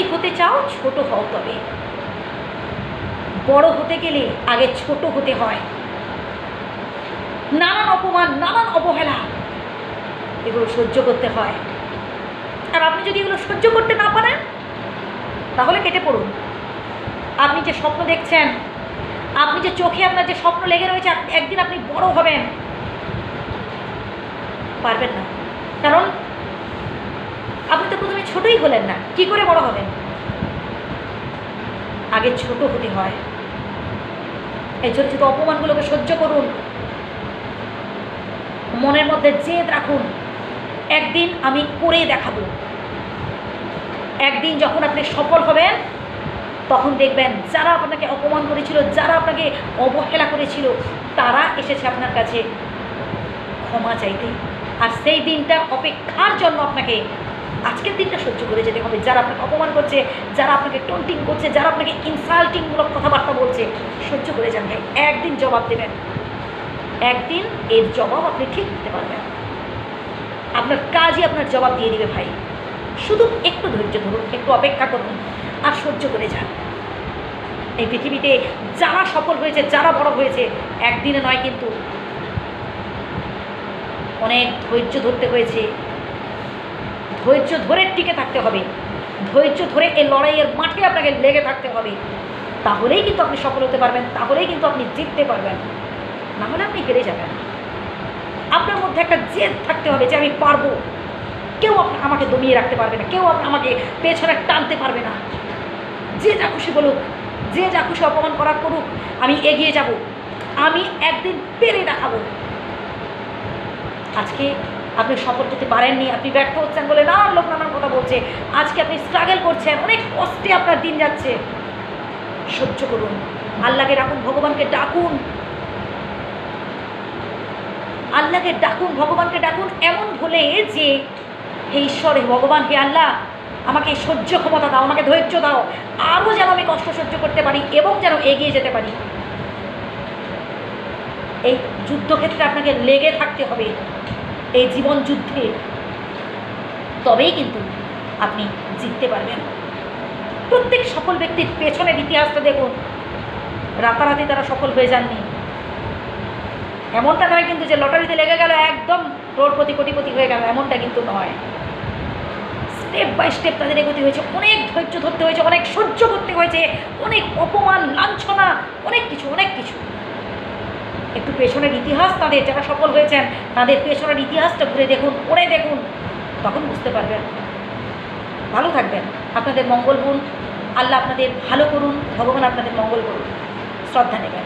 বড়ই হতে চাও ছোট হও, তবে বড় হতে গেলে আগে ছোট হতে হয়। নানান অপমান, নানান অবহেলা এগুলো সহ্য করতে হয়। আর আপনি যদি এগুলো সহ্য করতে না পারেন তাহলে কেটে পড়ুন। আপনি যে স্বপ্ন দেখছেন, আপনি যে চোখে আপনার যে স্বপ্ন লেগে রয়েছে একদিন আপনি বড় হবেন, পারবেন না। কারণ আপনি তো প্রথমে ছোটই হলেন না, কি করে বড় হবেন? আগে ছোট হতে হয়। এই ছোট ছোট অপমানগুলোকে সহ্য করুন, মনের মধ্যে জেদ রাখুন, একদিন আমি করে দেখাবো। একদিন যখন আপনি সফল হবেন তখন দেখবেন যারা আপনাকে অপমান করেছিল, যারা আপনাকে অবহেলা করেছিল, তারা এসেছে আপনার কাছে ক্ষমা চাইতে। আর সেই দিনটার অপেক্ষার জন্য আপনাকে আজকের দিনটা সহ্য করে যেতে হবে। যারা আপনাকে অপমান করছে, যারা আপনাকে টন্টিং করছে, যারা আপনাকে ইনসাল্টিংমূলক কথাবার্তা বলছে, সহ্য করে যান ভাই। একদিন জবাব দেবেন, একদিন এর জবাব আপনি ঠিক দিতে পারবেন। আপনার কাজই আপনার জবাব দিয়ে দিবে ভাই। শুধু একটু ধৈর্য ধরুন, একটু অপেক্ষা করুন আর সহ্য করে যান। এই পৃথিবীতে যারা সফল হয়েছে, যারা বড় হয়েছে, একদিনে নয় কিন্তু অনেক ধৈর্য ধরতে হয়েছে। ধৈর্য ধরে টিকে থাকতে হবে, ধৈর্য ধরে এই লড়াইয়ের মাঠে আপনাকে লেগে থাকতে হবে। তাহলেই কিন্তু আপনি সফল হতে পারবেন, তাহলেই কিন্তু আপনি জিততে পারবেন। না হলে আপনি হেরে যাবেন। আপনার মধ্যে একটা জেদ থাকতে হবে যে আমি পারবো, কেউ আমাকে দমিয়ে রাখতে পারবে না, কেউ আমাকে পেছনে টানতে পারবে না। যে যা খুশি বলুক, যে যা খুশি অপমান করার করুক, আমি এগিয়ে যাব, আমি একদিন পেরে দেখাবো। আজকে আপনি সফল করতে পারেননি, আপনি ব্যর্থ হচ্ছেন বলে না লোক নানান কথা বলছে, আজকে আপনি স্ট্রাগল করছেন, অনেক কষ্টে আপনার দিন যাচ্ছে, সহ্য করুন, আল্লাহকে ডাকুন, ভগবানকে ডাকুন, আল্লাহকে ডাকুন, ভগবানকে ডাকুন এমন বলে যে হে ঈশ্বর, হে ভগবান, হে আল্লাহ, আমাকে সহ্য ক্ষমতা দাও, আমাকে ধৈর্য দাও, আরও যেন আমি কষ্ট সহ্য করতে পারি এবং যেন এগিয়ে যেতে পারি। এই যুদ্ধক্ষেত্রে আপনাকে লেগে থাকতে হবে, এই জীবন যুদ্ধে, তবেই কিন্তু আপনি জিততে পারবেন। প্রত্যেক সফল ব্যক্তির পেছনের ইতিহাসটা দেখুন, রাতারাতি তারা সফল হয়ে যাননি। এমনটা নয় কিন্তু যে লটারিতে লেগে গেল একদম ক্রোড়পতি কোটিপতি হয়ে গেল, এমনটা কিন্তু নয়। স্টেপ বাই স্টেপ তাদের এগোতে হয়েছে, অনেক ধৈর্য ধরতে হয়েছে, অনেক সহ্য করতে হয়েছে, অনেক অপমান, লাঞ্ছনা, অনেক কিছু, অনেক কিছু। একটু পেছনের ইতিহাস তাদের, যারা সফল হয়েছেন তাদের পেছনের ইতিহাসটা ঘুরে দেখুন, পড়ে দেখুন, তখন বুঝতে পারবেন। ভালো থাকবেন, আপনাদের মঙ্গল করুন, আল্লাহ আপনাদের ভালো করুন, ভগবান আপনাদের মঙ্গল করুন। শ্রদ্ধা নেবেন।